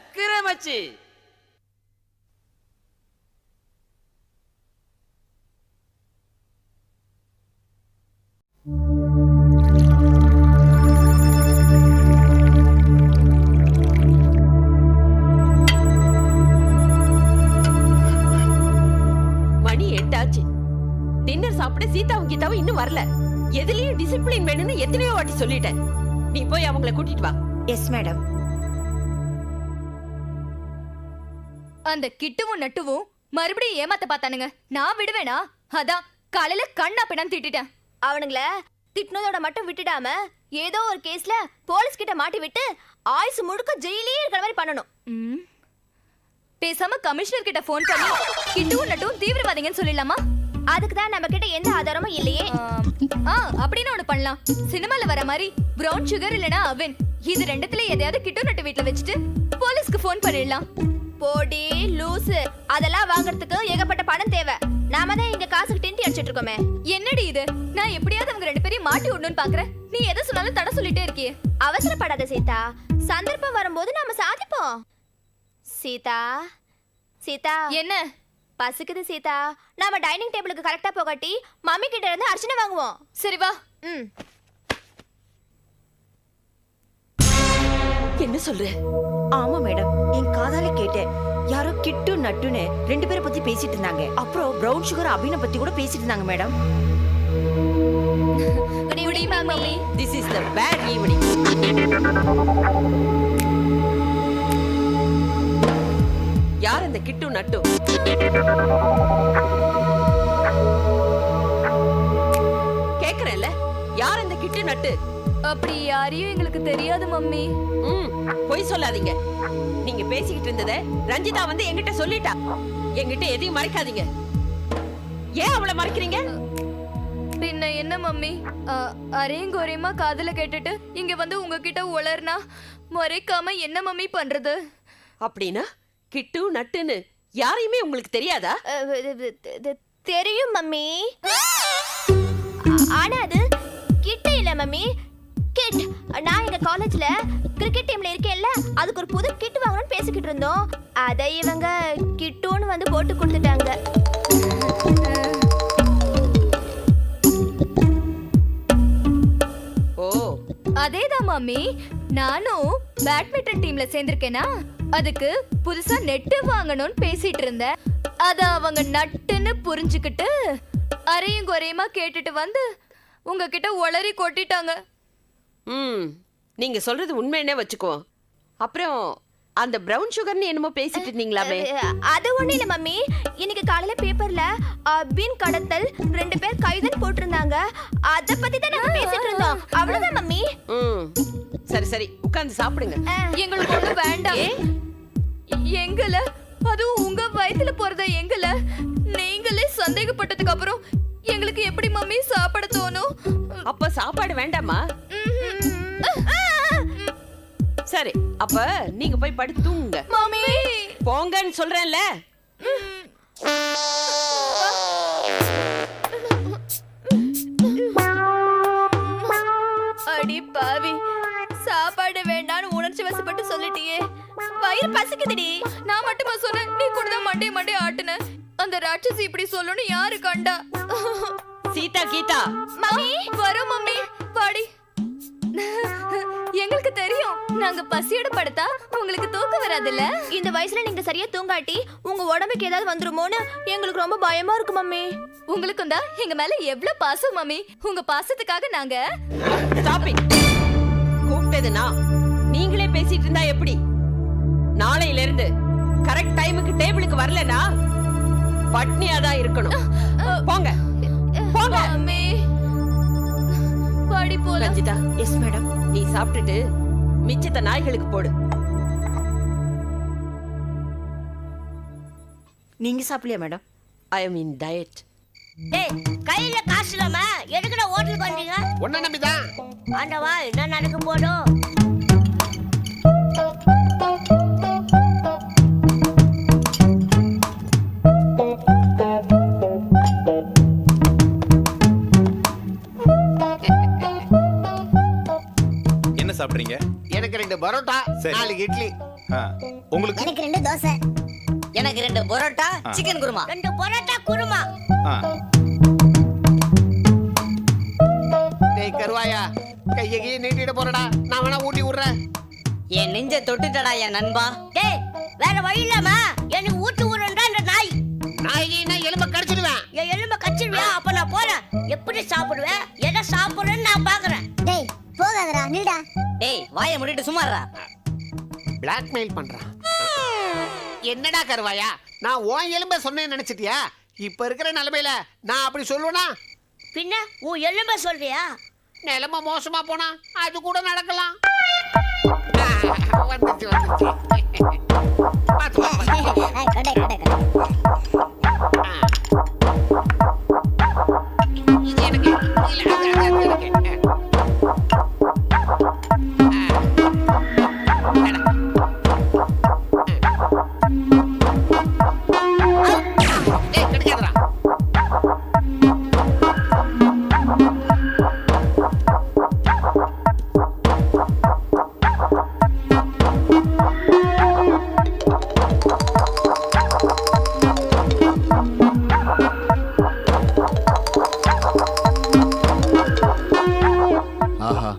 சக்கரை மச்சி. மணி 8 ஆச்சு. டின்னர் சாப்பிட சீதாவும் கீதாவும் இன்னும் வரல. எதுலயும் டிசிப்ளின் வேணும்னு எத்தனையோ வாட்டி சொல்லிட்டேன். நீ போய் அவங்கள கூட்டிட்டு வா. Yes madam. அந்த கிட்டுவும் நட்டுவும் மறுபடியும் ஏமாத்த பார்த்தானுங்க. நான் விடுவேனா? அதான் காலையில கண்ணா பின்னான்னு திட்டிட்டேன். அவனுங்கள திட்டினதோட மட்டும் விட்டுடாம ஏதோ ஒரு கேஸ்ல போலீஸ் கிட்ட மாட்டி விட்டு ஆயுசு முழுக்க ஜெயிலே இருக்கிற மாதிரி பண்ணணும். பேசாம கமிஷனர் கிட்ட போன் பண்ணி கிட்டுவும் நட்டுவும் தீவிரவாதிங்கன்னு சொல்லிடலாமா? அதுக்கு தான் நம்ம கிட்ட எந்த ஆதாரமும் இல்லையே. அப்படின்னு ஒண்ணு பண்ணலாம். சினிமால வர மாதிரி பிரவுன் சுகர் இல்லனா அவன் இது ரெண்டுத்துல எதையாவது கிட்டு நட்டு வீட்ல வச்சுட்டு போலீஸ்க்கு போன் பண்ணிடலாம். போடி லூசு, அதெல்லாம் வாங்குறதுக்கு ஏகப்பட்ட பணம் தேவை. நாம தான் இங்க காசுக்கு டிண்டி அடிச்சிட்டு இருக்கோமே. என்னடி இது? நான் எப்படியாவது அவங்க ரெண்டு பேரையும் மாட்டி விடணும்னு பாக்குறேன். நீ எதை சொன்னாலும் தடை சொல்லிட்டே இருக்கியே. அவசரப்படாத சீதா, சந்தர்ப்பம் வரும்போது நாம சாதிப்போம். சீதா சீதா, என்ன பசிக்குது சீதா. நாம டைனிங் டேபிளுக்கு கரெக்டா போகாட்டி மம்மி கிட்ட இருந்து அர்ச்சனை வாங்குவோம். சரி வா. என்ன சொல்ற? ஆமா மேடம், என் காதால கேட்டேன். யாரோ கிட்டு நட்டுன்னு ரெண்டு பேரை பத்தி பேசிட்டு இருந்தாங்க. அப்புறம் பிரவுன் சுகர் அபினை பத்தி கூட பேசிட்டு இருந்தாங்க madam. Good evening mummy. This is the bad evening. யார் அந்த கிட்டு நட்டு? கேக்குறேன்ல, யார் அந்த கிட்டு நட்டு? அப்படி யாரையும் எங்களுக்கு தெரியாது மம்மி. பொய் சொல்லாதீங்க. நீங்க பேசிக்கிட்டு இருந்ததை ரஞ்சிதா வந்து என்கிட்ட சொல்லிட்டா. என்கிட்ட எதையும் மறைக்காதீங்க. ஏன் அவளை மறைக்கிறீங்க? பின்ன என்ன மம்மி, அரையும் குறையுமா காதுல கேட்டுட்டு இங்க வந்து உங்ககிட்ட உளர்னா மறைக்காம என்ன மம்மி பண்றது? அப்படின்னா கிட்டு நட்டுன்னு யாரையுமே உங்களுக்கு தெரியாதா? தெரியும் மம்மி. ஆனா அது கிட்ட இல்ல மம்மி, கிட். நான் எங்க காலேஜ்ல கிரிக்கெட் டீம்ல இருக்கேன்ல, அதுக்கு ஒரு புது கிட் வாங்கணும்னு பேசிக்கிட்டு இருந்தோம். அதை இவங்க கிட்டுன்னு வந்து போட்டு கொடுத்துட்டாங்க. ஓ, அதேதான் மம்மி. நானும் பேட்மிண்டன் டீம்ல சேர்ந்திருக்கேனா, அதுக்கு புதுசா நெட்டு வாங்கணும்னு பேசிட்டு இருந்தேன். அத அவங்க நட்டுன்னு புரிஞ்சுக்கிட்டு அரையும் குறையுமா கேட்டுட்டு வந்து உங்ககிட்ட உளறி கொட்டிட்டாங்க. நீங்க சொல்றது உண்மைன்னே வச்சுக்குவோம். அப்புறம் அந்த பிரவுன் சுகர்னு என்னமோ பேசிட்டு இருந்தீங்களாமே? அது ஒண்ணு இல்ல மம்மி. இன்னைக்கு காலையில பேப்பர்ல பீன் கடத்தல் 2 பேர் கைதுன்னு போட்டிருந்தாங்க. அத பத்தி தான் நாங்க பேசிட்டு இருந்தோம். அவ்வளவுதான் மம்மி. சரி சரி, உட்கார்ந்து சாப்பிடுங்க. எங்களுக்கு ஒண்ணு வேண்டாம். எங்கள, அதுவும் உங்க வயித்துல போறத எங்கள நீங்களே சந்தேகப்பட்டதுக்கு அப்புறம் எங்களுக்கு எப்படி மம்மி சாப்பிட தோணும்? அப்ப சாப்பாடு வேண்டாமா? சரி, அப்ப நீங்க போய் படுத்து தூங்குங்க. மம்மி போங்கன்னு சொல்றேன்ல. அடி பாவி, சாப்பாடு வேண்டான்னு உணர்ச்சி வசப்பட்டு சொல்லிட்டியே. வயிறு பசிக்குதுடி. நான் மட்டுமா சொன்னேன்? நீ கூட தான் மண்டே ஆட்டுன. அந்த ராட்சசி இப்படி சொல்லணும் யாரு கண்டா? சீதா கீதா. மம்மி வரோம் மம்மி, பாடி. எங்களுக்கு தெரியும், நாங்க பசியோட படுத்தா உங்களுக்கு தூக்கம் வராதுல்ல. இந்த வயசுல நீங்க சரியா தூங்காட்டி உங்க உடம்புக்கு ஏதாவது வந்துருமோன்னு எங்களுக்கு ரொம்ப பயமா இருக்கு மம்மி. உங்களுக்கும் தான் எங்க மேல எவ்வளவு பாசம் மம்மி. உங்க பாசத்துக்காக நாங்க கூப்பிட்டதுனா நீங்களே பேசிட்டு இருந்தா எப்படி? நாளையில இருந்து கரெக்ட் டைமுக்கு டேபிளுக்கு வரலனா பட்னியாதான் இருக்கணும். போங்க போங்க. மம்மி பாடி போலாம். Ranjitha, yes madam. நீ சாப்பிட்டுட்டு மிச்சத்தை நாய்களுக்கு போடு. நீங்க சாப்பிடலையா மேடம்? ஐ அம் இன் டயட். டேய், கையில காசு இல்லாம எதுக்குடா ஹோட்டலுக்கு வந்தீங்க? ஒன்ன நம்பிதான். ஆண்டவா, என்ன நடக்க போதோ? என்ன சாப்பிடுறீங்க? எனக்கு 2 பரோட்டா, 4 இட்லி. உங்களுக்கு எனக்கு 2 தோசை. எனக்கு 2 பரோட்டா சிக்கன் குருமா. 2 பரோட்டா குருமா. டேய் கருவாயா, கையை நீட்டிட போறடா. நான் வேணா ஊட்டி விடுறேன். என் நெஞ்ச தொட்டுட்டடா என் நண்பா. டேய் வேற வழி இல்லாம எனக்கு ஊட்டு ஊருன்றா இந்த நாய். நாய்னா எலும்ப கடிச்சிடுவேன். என் எலும்ப கச்சிடுவியா? அப்ப நான் போறேன். எப்படி சாப்பிடுவேன், எதை சாப்பிடுறேன்னு நான் பாக்குறேன். டேய் போகாதடா, நில்டா. டேய் வாயை மூடிட்டு சும்மாறா. பிளாக்மெயில் பண்றான். என்னடா கருவாயா, நான் உன் எலும்ப சொன்னேன்னு நினைச்சிட்டியா? இப்ப இருக்கிற நிலைமையில நான் அப்படி சொல்லுவேனா? பின்ன உன் எலும்ப சொல்றியா? நிலைமை மோசமா போனா அது கூட நடக்கலாம். வந்துச்சு வந்துச்சு. பாத்து, பாத்து. கடை கடை கடை. இது எனக்கு இல்ல, அது எனக்கு. கிடைக்காதரா. ஆஹா,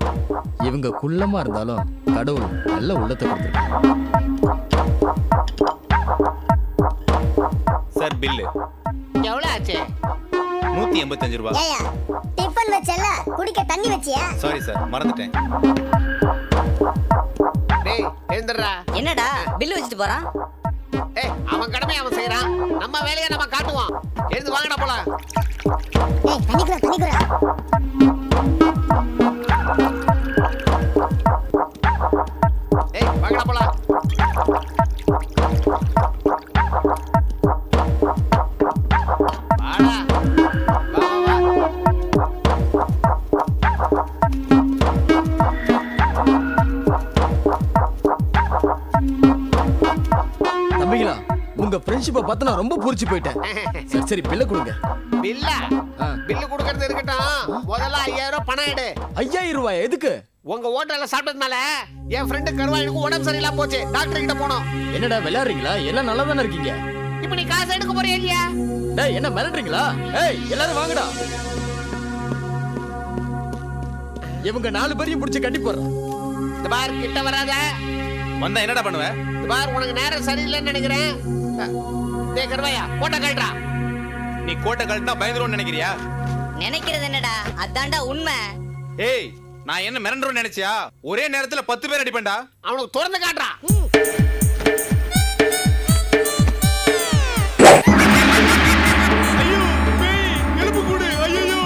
இவங்க குள்ளமா இருந்தாலும் கடவுள் நல்ல உள்ளத்தை கொடுத்துருக்காங்க. சார் பில்லு எவ்வளவு ஆச்சு? 185 ரூபாய். ஏயா டிஃபன் வச்சல, குடிக்க தண்ணி வச்சியா? சாரி சார், மறந்துட்டேன். டேய் எழுந்துடுறா. என்னடா பில்லு வச்சுட்டு போறான்? ஏய், அவன் கடமையை அவன் செய்யறான், நம்ம வேலையை நம்ம காட்டுவோம். எழுந்து வாங்கடா போலாம். டேய் தண்ணி குறா, தண்ணி குறா. ஏய் வாங்கடா போலாம். வாடா. வா வா வா. தம்பிங்களா, உங்க ஃப்ரெண்ட்ஷிப்பை பார்த்து நான் ரொம்ப பூரிச்சு போயிட்டேன். சரி சரி, பில்ல கொடுங்க. பில்லா? பில்லு கொடுக்கறது இருக்கட்டும், முதல்ல 5000 ரூபாய் பணம் எடு. 5000 ரூபாய் எதுக்கு? உங்க ஹோட்டல்ல சாப்பிட்டதுனால என் ஃப்ரெண்டு கருவாயினுக்கு உடம்பு சரியில்லாம போச்சு. டாக்டர் கிட்ட போனோம். என்னடா விளையாடுறீங்களா? எல்லாம் நல்லா தானே இருக்கீங்க. இப்ப நீ காசு எடுக்க போறியா இல்லையா? டேய் என்ன மிரட்டுறீங்களா? ஏய் எல்லாரும் வாங்கடா. இவங்க 4 பேரையும் பிடிச்சி கட்டி போடுறேன். இந்த பார் கிட்ட வராத. வந்தா என்னடா பண்ணுவ? இந்த பார் உனக்கு நேரம் சரியில்லைன்னு நினைக்கிறேன். டேய் கருவாயா, கோட்டை கழட்டா. நீ கோட்டை கழட்டினா பயந்துருவோம்னு நினைக்கிறியா? நினைக்கிறது என்னடா, அதான்டா உண்மை. ஏய், நான் என்ன மிரண்டுறோம்னு நினைச்சியா? ஒரே நேரத்துல 10 பேர் அடிப்பேன்டா. அவனுக்கு திறந்து காட்டுறா. ஐயோ, பேய், எலும்பு கூடு. ஐயோ.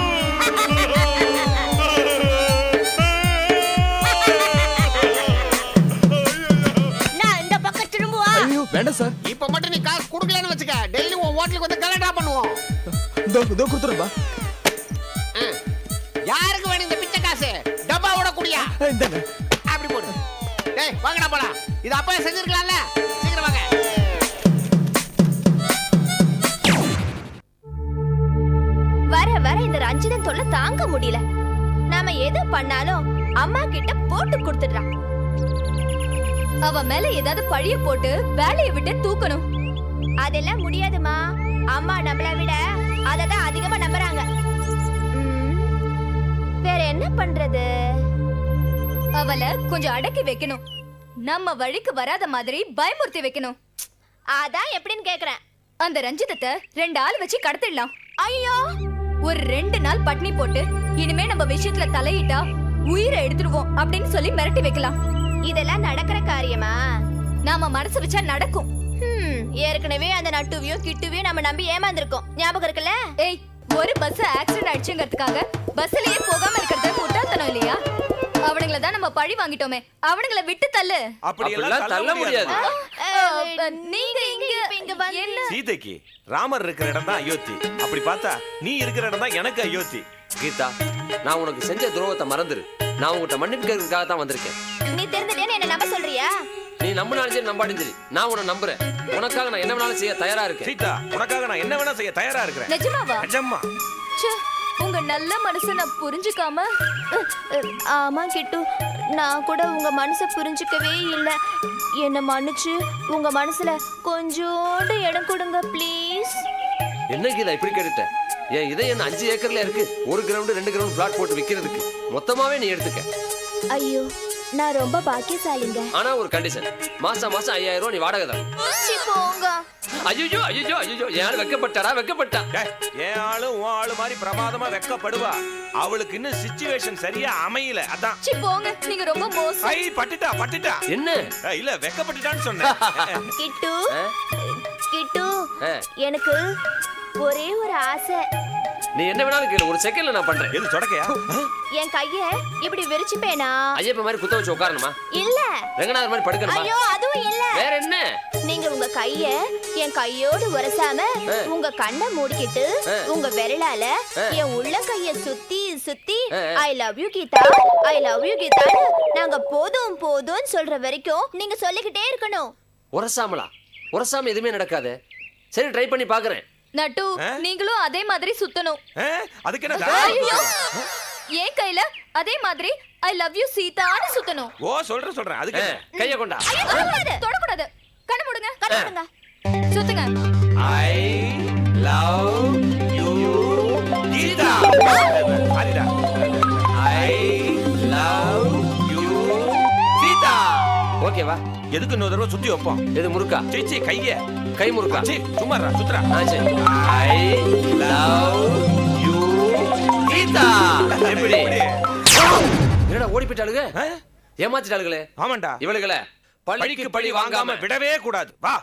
நான் இந்த பக்கம் திரும்புவா. ஐயோ வேண்டாம் சார். இப்ப மட்டும் நீ காசு கொடுக்கலன்னு வச்சுக்க, டெய்லி உன் ஹோட்டலுக்கு வந்து கலட்டா பண்ணுவோம். இதோ கொடுத்துருப்பா. யாருக்கு வேணும் இந்த பிச்சை காசு? டப்பாவோட குடியா? இந்தாங்க. அப்படி போடு. டேய் வாங்கடா போலாம். இது அப்பவே செஞ்சிருக்கலாம்ல. சீக்கிரம் வாங்க. வர வர இந்த ரஞ்சிதன் தொல்லை தாங்க முடியல. நாம எது பண்ணாலும் அம்மா கிட்ட போட்டு கொடுத்துடுறான். அவ மேல ஏதாவது பழிய போட்டு வேலையை விட்டு தூக்கணும். அதெல்லாம் முடியாதுமா. அம்மா நம்மள விட அததான் அதிகமா நம்புறாங்க. வேற என்ன பண்றது? அவளை கொஞ்சம் அடக்கி வைக்கணும். நம்ம வழிக்கு வராத மாதிரி பயமுறுத்தி வைக்கணும். அதான் எப்படின்னு கேக்குறேன். அந்த ரஞ்சிதத்தை 2 ஆள் வச்சு கடத்திடலாம். ஐயோ, ஒரு 2 நாள் பட்னி போட்டு இனிமே நம்ம விஷயத்துல தலையிட்டா உயிரை எடுத்துடுவோம் அப்படின்னு சொல்லி மிரட்டி வைக்கலாம். இதெல்லாம் நடக்கிற காரியமா? நாம மனசு வச்சா நடக்கும். ஏற்கனவே அந்த நட்டுவியும் கிட்டுவியும் நம்ம நம்பி ஏமாந்துருக்கோம். ஞாபகம் இருக்குல்ல? ஏய், ஒரு பஸ் ஆக்சிடென்ட் ஆயிடுச்சுங்கிறதுக்காக பஸ்லயே போகாம இருக்கிறது முட்டாள்தனம் இல்லையா? அவனுங்கள தான் நம்ம பழி வாங்கிட்டோமே, அவனுங்கள விட்டு தள்ளு. அப்படி எல்லாம் தள்ள முடியாது. நீங்க இங்க என்ன? சீதைக்கு ராமர் இருக்கிற இடம் தான் அயோத்தி. அப்படி பார்த்தா நீ இருக்கிற இடம் தான் எனக்கு அயோத்தி. கீதா, நான் உனக்கு செஞ்ச துரோகத்தை மறந்துரு. நான் உங்ககிட்ட மன்னிப்பு கேட்கறதுக்காக தான் வந்திருக்கேன். நீ தெரிஞ்சுட்டேன்னு என்ன நம்ப சொல்றியா? நீ நம்பினாலும் சரி நம்பாடும் சரி, நான் உன்னை நம்புறேன். உனக்காக நான் என்ன வேணாலும் செய்ய தயாரா இருக்கேன். சீதா, உனக்காக நான் என்ன வேணா செய்ய தயாரா இருக்கிறேன். நிஜமாவா? நிஜமா. ச்சே, உங்க நல்ல மனசை நான் புரிஞ்சுக்காம ஆமா கிட்டு, நான் கூட உங்க மனசை புரிஞ்சுக்கவே இல்லை. என்னை மன்னிச்சு உங்க மனசுல கொஞ்சோண்டு இடம் கொடுங்க ப்ளீஸ். என்ன கீதா இப்படி கேட்டுட்ட? என் இதயம் என்ன 5 ஏக்கர்ல இருக்கு. 1 கிரவுண்ட் 2 கிரவுண்ட் பிளாட் போட்டு விக்கிறதுக்கு. மொத்தமாவே நீ எடுத்துக்க. ஐயோ, நான் ரொம்ப பாக்கியசாலிங்க. ஆனா ஒரு கண்டிஷன், மாசம் 5000 ரூபாய் நீ வாடகை தான். சி போங்க. ஐயோ ஐயோ ஐயோ, என் வெக்கப்பட்டாடா வெக்கப்பட்டா. என் ஆளு உன் ஆளு மாதிரி பிரமாதமா வெக்கப்படுவா. அவளுக்கு இன்னும் சிச்சுவேஷன் சரியா அமையல, அதான். சி போங்க, நீங்க ரொம்ப மோசம். ஐ பட்டுட்டா. என்ன? இல்ல வெக்கப்பட்டுட்டான்னு சொன்னேன். கிட்டு ஆ? கிட்டு, ஆ. எனக்கு ஒரே ஒரு ஆசை. நீ என்ன வேணாலும் கேளு, ஒரு செகண்ட்ல நான் பண்றேன். எது சொடக்கையா? என் கைய இப்படி விரிச்சுப்பேனா? ஐயப்ப மாதிரி குத்த வச்சு உட்காரணுமா? இல்ல. ரங்கநாதர் மாதிரி படுக்கணுமா? ஐயோ, அதுவும் இல்ல. வேற என்ன? நீங்க உங்க கைய என் கையோடு உரசாம உங்க கண்ணை மூடிக்கிட்டு உங்க விரலால என் உள்ளங்கைய சுத்தி சுத்தி I love you Geetha, I love you Geetha நாங்க போதும் போதும்னு சொல்ற வரைக்கும் நீங்க சொல்லிக்கிட்டே இருக்கணும். உரசாமலா? உரசாம எதுவுமே நடக்காது. சரி, ட்ரை பண்ணி பாக்குறேன். நட்டு, நீங்களும் அதே மாதிரி சுத்தணும். அதுக்கு என்ன? ஐயோ, என் கையில அதே மாதிரி ஐ லவ் யூ சீதான்னு சுத்தணும். ஓ சொல்றேன். அதுக்கு என்ன? கைய கொண்டா. ஐயோ, தொடக்கூடாது. கண்ணு மூடுங்க. கண்ணை மூடுங்க. சுத்துங்க. I love you Geetha. சரிடா. I love you Seetha. ஓகேவா? எதுக்கு இன்னொரு தடவை சுத்தி வைப்போம்? எது முறுக்கா? சீச்சி கைய கை முறுக்கா? சீ சும்மாறா சுத்துறா. சரி. I love you Geetha. எப்படி? என்னடா ஓடி போயிட்டாளுங்க? ஏமாத்திட்டாளுங்களே. ஆமாண்டா. இவளுகளே பழிக்கு பழி வாங்காம விடவே கூடாது. வா.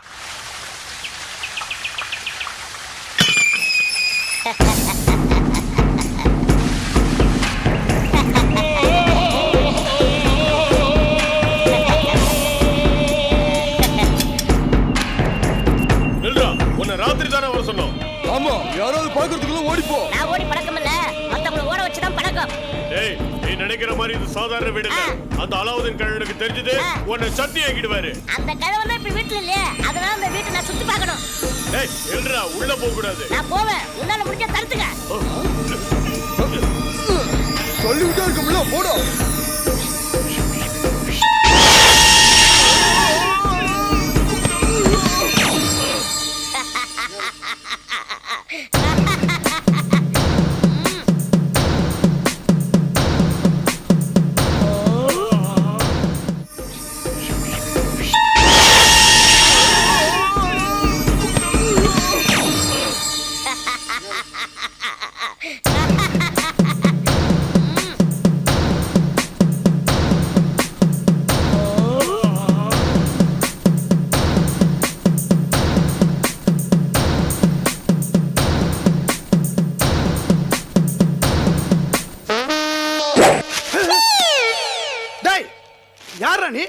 ராத்திரி தானே வர சொன்னோம். ஆமா, யாராவது பாக்குறதுக்குள்ள ஓடிப்போ. நான் ஓடி பழக்கம் இல்ல, மத்தவங்கள ஓட வச்சுதான் பழக்கம். டேய், நீ நினைக்கிற மாதிரி இது சாதாரண வீடு இல்ல. அந்த அலாவுதீன் கழுவனுக்கு தெரிஞ்சது உன்னை சட்டி ஆக்கிடுவாரு. அந்த கிழவன் இப்ப வீட்டுல இல்லையே, அதனால அந்த வீட்டை நான் சுத்தி பார்க்கணும். டேய், எல்றா உள்ள போக கூடாது. நான் போவேன், உன்னால முடிஞ்ச தடுத்துக்க. சொல்லிவிட்டே இருக்கும்ல, போடா. நீ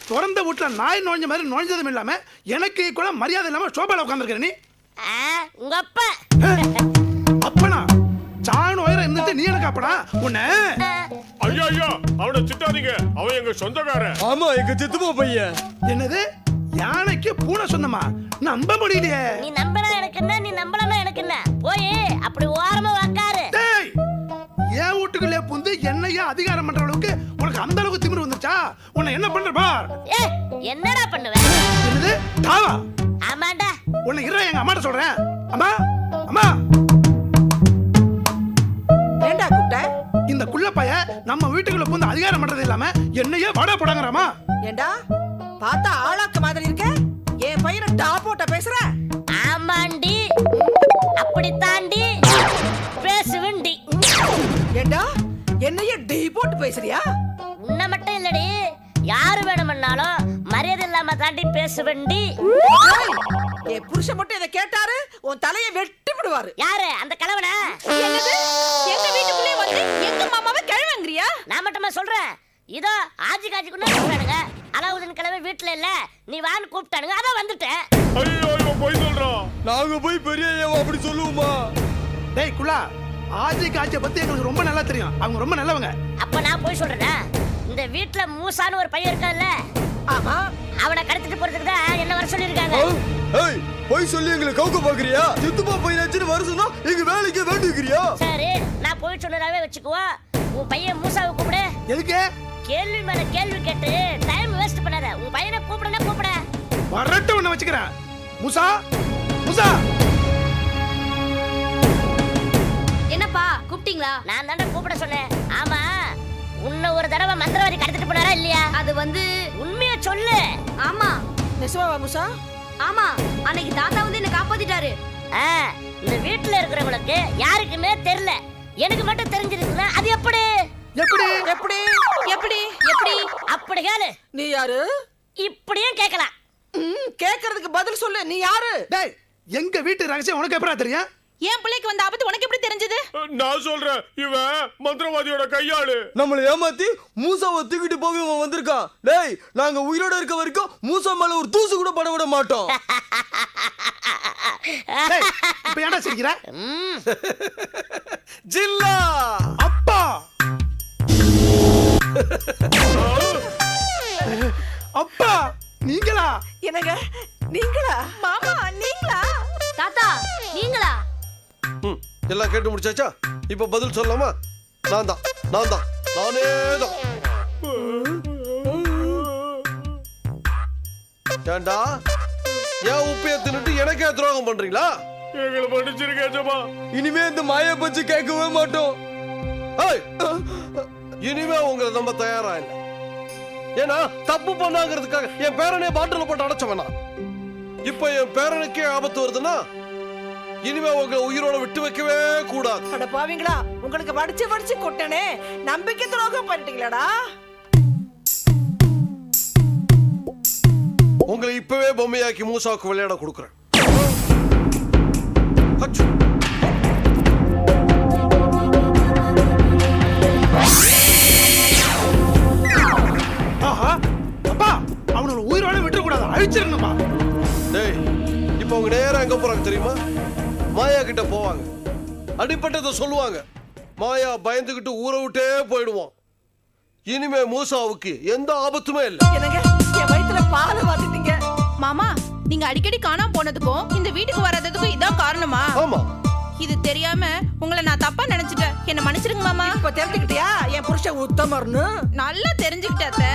திறந்த வீட்டுல நாய் நுழைஞ்ச மாதிரி நுழைஞ்சதும் இல்லாம எனக்கு கூட மரியாதை இல்லாம சோபால உட்கார்ந்துருக்க நீ. உங்க அப்பா அப்பனா சாண உயரம் இருந்துட்டு நீ எனக்கு அப்பனா உன்னை? ஐயா ஐயா, அவனை திட்டாதீங்க, அவன் எங்க சொந்தக்காரன். ஆமா, எங்க சித்தப்பா பையன். என்னது, யானைக்கு பூனை சொந்தமா? நம்ப முடியலையே. நீ நம்பனா எனக்கு என்ன, நீ நம்பலனா எனக்கு என்ன? போய் அப்படி ஓரமா உட்காரு. டேய், என் வீட்டுக்குள்ளே புந்து என்னையா அதிகாரம் பண்ற அளவுக்கு உனக்கு அந்த அளவுக்கு திமிரு வந்துச்சா? உன்னை என்ன பண்ற பார். என்னடா பண்ணுவ? என்னது, தாவா? ஆமாடா. உன்னை இற, எங்க அம்மாட்ட சொல்றேன். அம்மா அம்மா, ஏண்டா குட்ட? இந்த குள்ள பைய நம்ம வீட்டுக்குள்ள புந்து அதிகாரம் பண்றது இல்லாம என்னையே வட போடாங்கறாமா? ஏண்டா பார்த்தா ஆளாக்க மாதிரி இருக்க, என் பையனை டாப்போட்ட பேசுற? ஆமாண்டி, அப்படி தாண்டி பேசுவண்டி. ஏண்டா என்னைய டீ போட்டு பேசுறியா? உன்னை மட்டும் இல்லடி, யாரு வேணும்னாலும் மரியாதை இல்லாம தாண்டி பேசுவண்டி. என் புருஷன் மட்டும் இதை கேட்டாரு உன் தலையை வெட்டி விடுவாரு. யாரு அந்த கிழவனா? என்னது, எங்க வீட்டுக்குள்ளே வந்து எங்க மாமாவை கிழவங்கறியா? நான் மட்டுமா சொல்றேன், இதோ ஆஜி காஜிக்குன்னு சொல்றானுங்க. அலாவுதீன் கிழமை வீட்டுல இல்ல, நீ வான்னு கூப்பிட்டானுங்க, அதான் வந்துட்டேன். ஐயோ ஐயோ, போய் சொல்றான். நாங்க போய் பெரிய அப்படி சொல்லுவோமா? டேய் குள்ளா, ஆஜி காஜியை பத்தி எங்களுக்கு ரொம்ப நல்லா தெரியும், அவங்க ரொம்ப நல்லவங்க. அப்ப நான் போய் சொல்றேனா? இந்த வீட்டுல மூசான்னு ஒரு பையன் இருக்கான்ல, ஆமா, அவனை கடத்திட்டு போறதுக்கு தான் என்ன வர சொல்லிருக்காங்க. ஏய் போய் சொல்லி எங்களை கவுக்க பாக்குறியா? சித்துப்பா பையனாச்சுன்னு வருஷம்னா எங்க வேலைக்கு வேண்டிக்கிறியா? சரி நான் போய் சொன்னதாவே வச்சுக்குவா. உன் பையன் மூசாவை கூப்பிடு. எதுக்கு? கேள்வி மேல கேள்வி கேட்டு டைம் வேஸ்ட் பண்ணாத. உன் பையனை கூப்பிடுனா கூப்பிட. வரட்டும் உன்னை வச்சுக்கிறேன். மூசா மூசா என்னப்பா கூப்பிட்டீங்களா? நான் தாண்டா கூப்பிட சொன்னேன். ஆமா உன்னை ஒரு தடவை மந்திரவாதி கடத்திட்டு போனாரா இல்லையா? அது வந்து உண்மையா சொல்லு. ஆமா நிஜமாவா மூசா? ஆமா அன்னைக்கு தாத்தா வந்து என்ன காப்பாத்திட்டாரு. இந்த வீட்டுல இருக்கிறவங்களுக்கு யாருக்குமே தெரியல, எனக்கு மட்டும் தெரிஞ்சிருக்குன்னா அது எப்படி? எப்படி எப்படி எப்படி எப்படி அப்படி கேளு. நீ யாரு? இப்படியும் கேட்கலாம். கேக்குறதுக்கு பதில் சொல்லு. நீ யாரு? டேய் எங்க வீட்டு ரகசியம் உனக்கு எப்படா தெரியும்? என் பிள்ளைக்கு வந்த ஆபத்து உனக்கு எப்படி தெரிஞ்சது? நான் சொல்றேன், இவன் மந்திரவாதியோட கையாளு. நம்மளை ஏமாத்தி மூசாவை தூக்கிட்டு போக இவன் வந்திருக்கான். டேய் நாங்க உயிரோட இருக்க வரைக்கும் மூசா மேல ஒரு தூசு கூட பட விட மாட்டோம். டேய் இப்ப ஏன்டா சிரிக்கிற? ஜில்லா அப்பா அப்பா நீங்களா? என்னங்க நீங்களா? மாமா நீங்களா? தாத்தா நீங்களா? எல்லாம் கேட்டு முடிச்சாச்சா? இப்ப பதில் சொல்லலாமா? நான் தான் நானே தான். ஏண்டா ஏன் உப்பைய தின்னுட்டு எனக்கே துரோகம் பண்றீங்களா? எங்களை மன்னிச்சிருக்கேஜமா. இனிமே இந்த மாய பச்சு கேட்கவே மாட்டோம். இனிமே உங்களை நம்ம தயாரா இல்ல. ஏன்னா தப்பு பண்ணாங்கிறதுக்காக என் பேரனே பாட்டில போட்டு அடைச்ச வேணாம். இப்ப என் பேரனுக்கே ஆபத்து வருதுன்னா இனிமே உங்களை உயிரோட விட்டு வைக்கவே கூடாது. அட பாவீங்களா, உங்களுக்கு வடிச்சு வடிச்சு கொட்டனே, நம்பிக்கை துரோகம் பண்ணிட்டீங்களாடா. உங்களை இப்பவே பொம்மையாக்கி மூசாவுக்கு விளையாட கொடுக்குறேன். ஆஹா அப்பா அவனோட உயிரோட விட்டுறக்கூடாது, அழிச்சிடணுமா? டேய் இப்போ உங்க நேரம் எங்க போறாங்க தெரியுமா? மாயா கிட்ட போவாங்க, அடிப்பட்டதை சொல்லுவாங்க. மாயா பயந்துகிட்டு ஊரை விட்டே போயிடுவான். இனிமே மூசாவுக்கு எந்த ஆபத்துமே இல்லை. என்னங்க என் வயித்துல பாலை வாத்திட்டீங்க. மாமா நீங்க அடிக்கடி காணாம போனதுக்கும் இந்த வீட்டுக்கு வராததுக்கும் இதான் காரணமா? ஆமா. இது தெரியாம உங்களை நான் தப்பா நினைச்சிட்டேன். என்ன மன்னிச்சிருங்க மாமா. இப்ப தெரிஞ்சுக்கிட்டியா என் புருஷன் உத்தமர்னு? நல்லா தெரிஞ்சுக்கிட்டே.